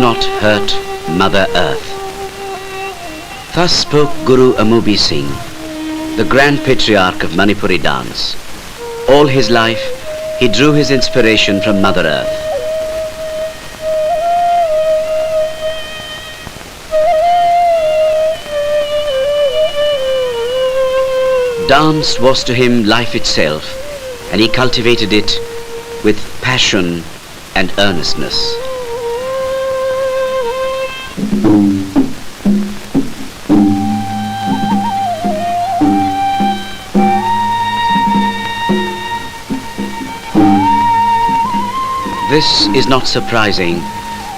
not hurt Mother Earth. Thus spoke Guru Amubi Singh, the grand patriarch of Manipuri dance. All his life, he drew his inspiration from Mother Earth. Dance was to him life itself, and he cultivated it with passion and earnestness. This is not surprising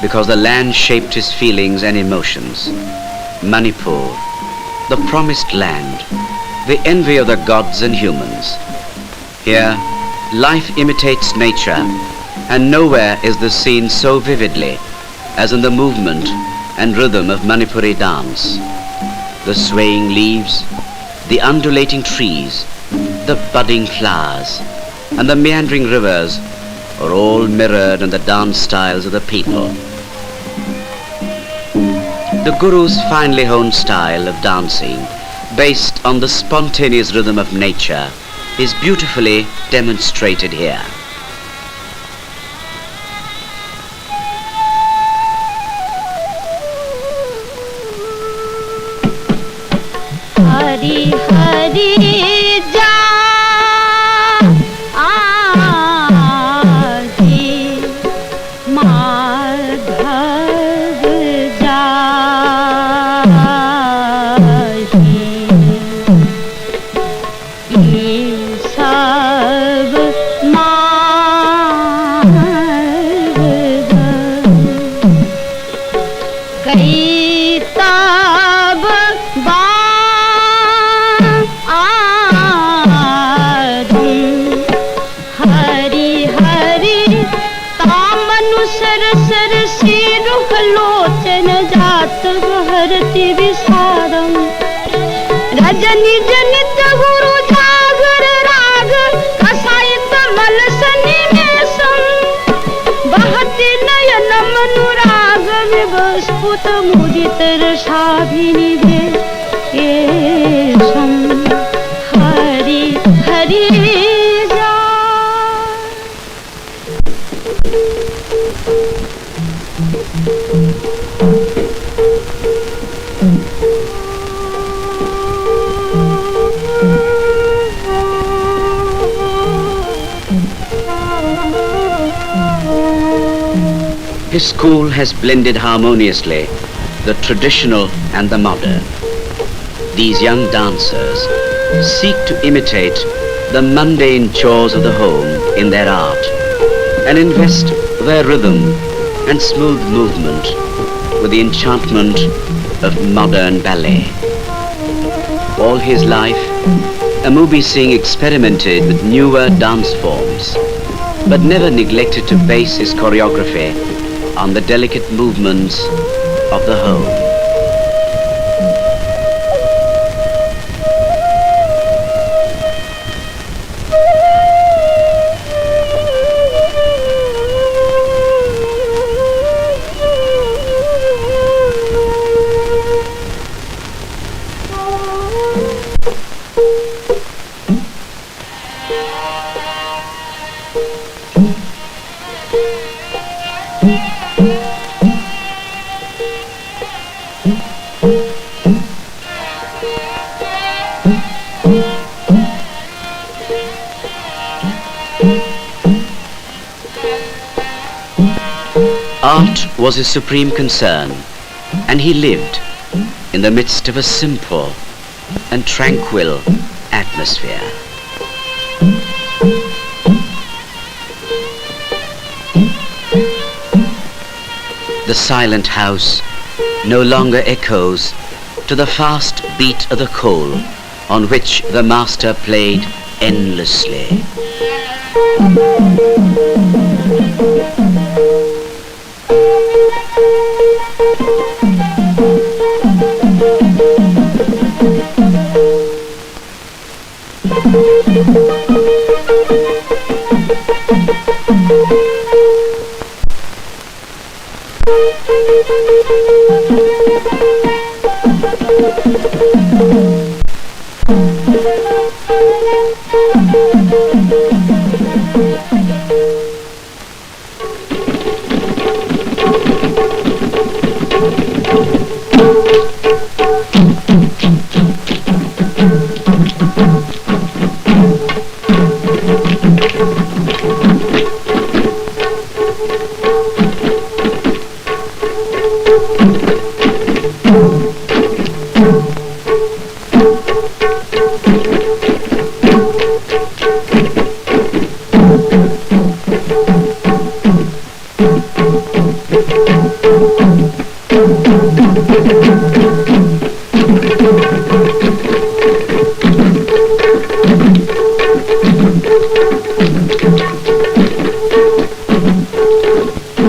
because the land shaped his feelings and emotions. Manipur, the promised land, the envy of the gods and humans. Here, life imitates nature, and nowhere is this seen so vividly as in the movement and rhythm of Manipuri dance. The swaying leaves, the undulating trees, the budding flowers, and the meandering rivers are all mirrored in the dance styles of the people. The Guru's finely honed style of dancing, based on the spontaneous rhythm of nature, is beautifully demonstrated here. Hari Hari ja aji madhav jahi ye sab marg kai tab ba लोचन जात हरति विसारम रजनी जनित गुरु जागर राग कसायत मलसनी में सम बहति नयन मनुराग विवस्फुत मुदित रसाभिनिभे सम हरि हरि जा। His school has blended harmoniously the traditional and the modern. These young dancers seek to imitate the mundane chores of the home in their art and invest their rhythm and smooth movement with the enchantment of modern ballet. All his life, Amubi Singh experimented with newer dance forms, but never neglected to base his choreography on the delicate movements of the home. Art was his supreme concern, and he lived in the midst of a simple and tranquil atmosphere. The silent house no longer echoes to the fast beat of the coal on which the master played endlessly.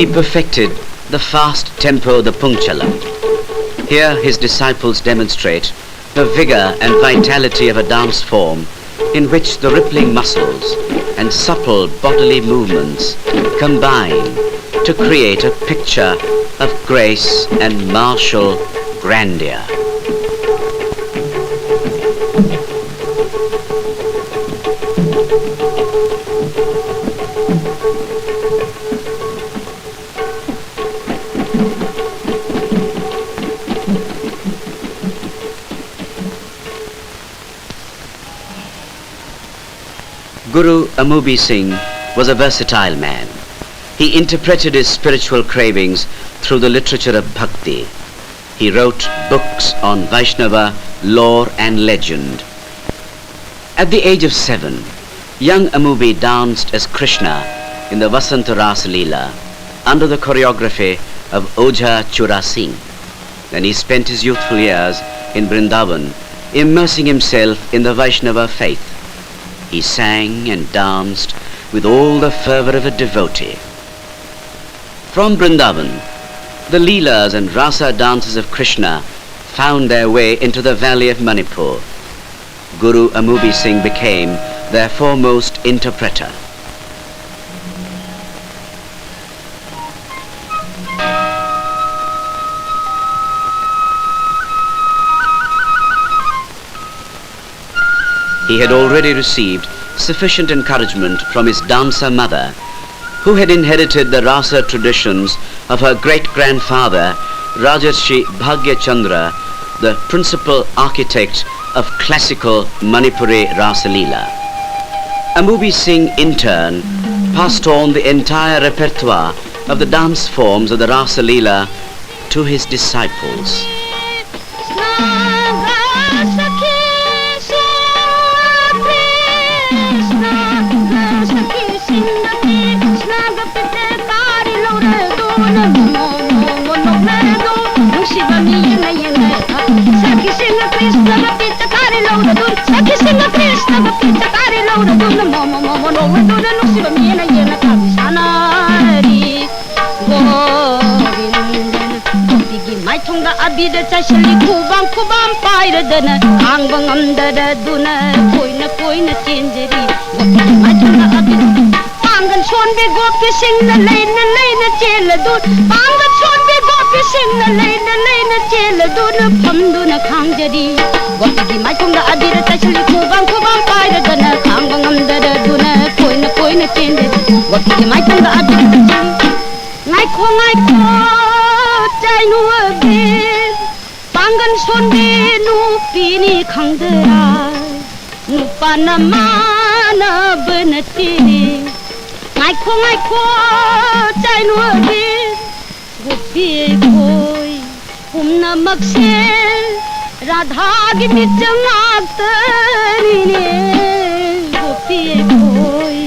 He perfected the fast tempo, the punchala. Here his disciples demonstrate the vigor and vitality of a dance form in which the rippling muscles and supple bodily movements combine to create a picture of grace and martial grandeur. Guru Amubi Singh was a versatile man. He interpreted his spiritual cravings through the literature of bhakti. He wrote books on Vaishnava, lore and legend. At the age of 7, young Amubi danced as Krishna in the Vasanta Ras Leela under the choreography of Ojha Chura Singh. Then he spent his youthful years in Vrindavan, immersing himself in the Vaishnava faith. He sang and danced with all the fervor of a devotee. From Vrindavan, the Leelas and Rasa dances of Krishna found their way into the valley of Manipur. Guru Amubi Singh became their foremost interpreter. He had already received sufficient encouragement from his dancer mother, who had inherited the rasa traditions of her great-grandfather, Rajarshi Bhagya Chandra, the principal architect of classical Manipuri Rasa Leela. Amubi Singh, in turn, passed on the entire repertoire of the dance forms of the Rasa Leela to his disciples. Abida chashali kubam kubam paira dana angbang amdara duna koina chenjeri matuna abida pangan shonbe gopi singh na leina chela dun pangan shonbe gopi singh na leina chela dun phamduna khangjeri gopi matuna abida chashali kubam kubam paira dana angbang amdara duna koina chenjeri gopi matuna abida ngai ko Jainu abid pangan sonde nu pini khangdara nu panamana benatiri ngai ko jainu abid gopi koi humna maksel radha gi mitjang tari ne gopi koi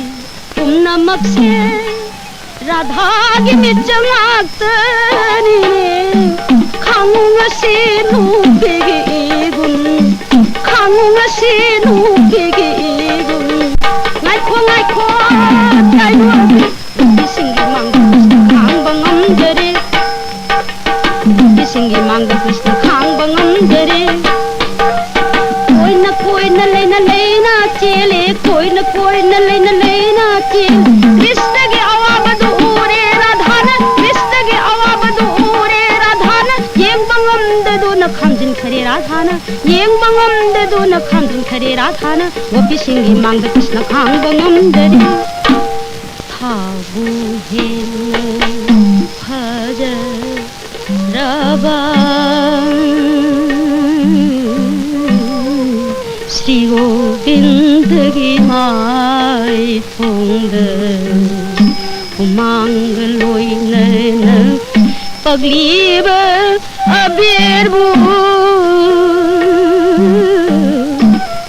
humna maksel Radha gi mitjang tani khangunga sinu bege egun khangunga sinu bege egun ngai ko tainu bisingi mangga khang bangam jare bisingi mangga krishna khang bangam jare koina leina chele koina leina chele krishna ge awabadu ure radhana krishna ge awabadu ure radhana yeng bangam dadu na khamjin khare Radhana, Yang Bangam the Duna Kandun Kari Radhana, Wopi Singh Mang the Krishna Kang Bangam the Tabu Hin Haja Rabba Sri Govind Gi Mai Thong De Umang Loi Nana Pagliba Abirbu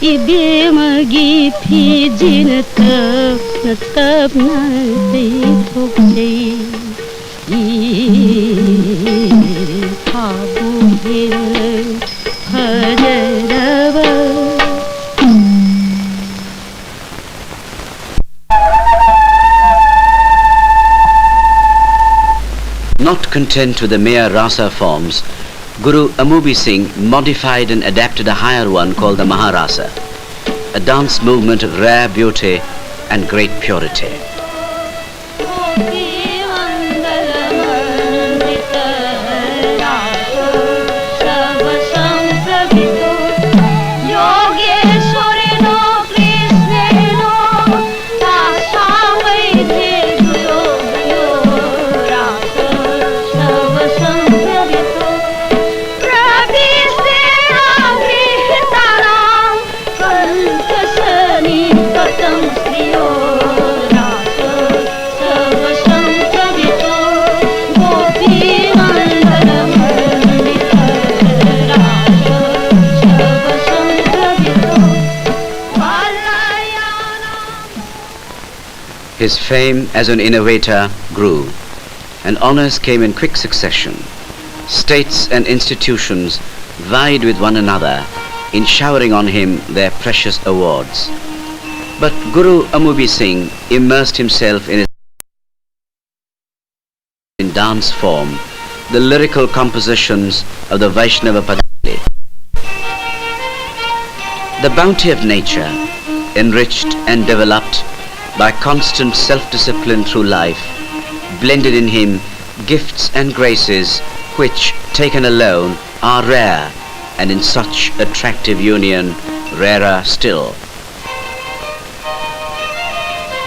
Ibe Magi Pijin Tap Na Te Thok Jai Tabu Hin Hajarava. Not content with the mere rasa forms, Guru Amubi Singh modified and adapted a higher one called the Maharasa, a dance movement of rare beauty and great purity. His fame as an innovator grew, and honors came in quick succession. States and institutions vied with one another in showering on him their precious awards. But Guru Amubi Singh immersed himself in dance form, the lyrical compositions of the Vaishnava patriarch. The bounty of nature, enriched and developed by constant self-discipline through life, blended in him gifts and graces which, taken alone, are rare, and in such attractive union, rarer still.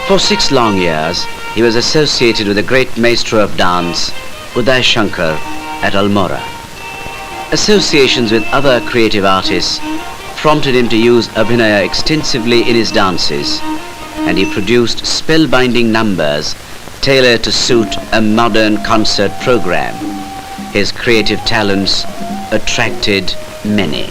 For 6 long years, he was associated with the great maestro of dance, Uday Shankar, at Almora. Associations with other creative artists prompted him to use Abhinaya extensively in his dances, and he produced spellbinding numbers tailored to suit a modern concert program. His creative talents attracted many.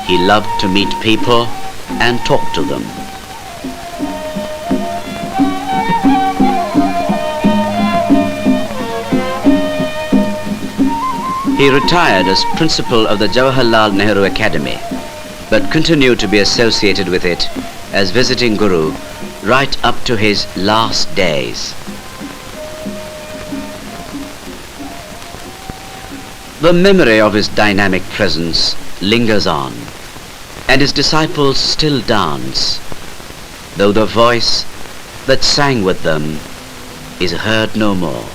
He loved to meet people and talk to them. He retired as principal of the Jawaharlal Nehru Academy, but continued to be associated with it as visiting guru right up to his last days. The memory of his dynamic presence lingers on, and his disciples still dance, though the voice that sang with them is heard no more.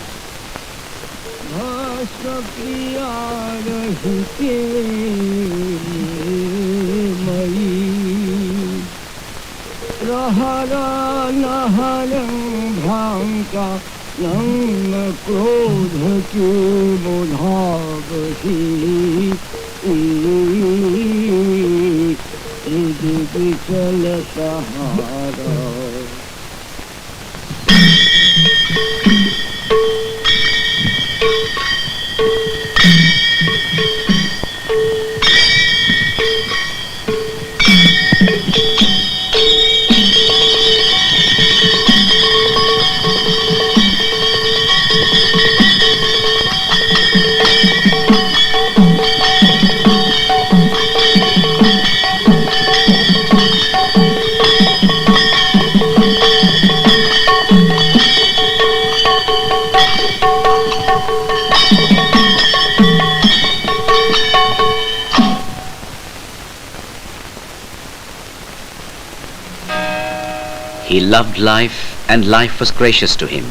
He loved life, and life was gracious to him.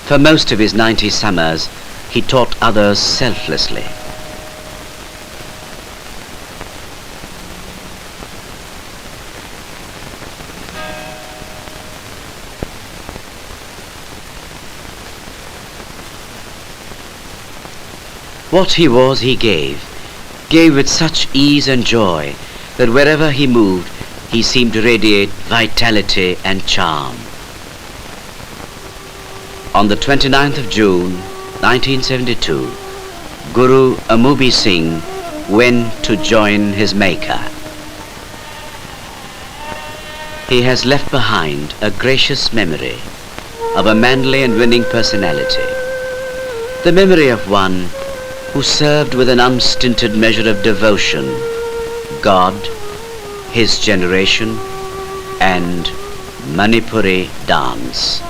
For most of his 90 summers, he taught others selflessly. What he was, he gave with such ease and joy that wherever he moved, he seemed to radiate vitality and charm. On the 29th of June, 1972, Guru Amubi Singh went to join his Maker. He has left behind a gracious memory of a manly and winning personality, the memory of one who served with an unstinted measure of devotion God, his generation, and Manipuri dance.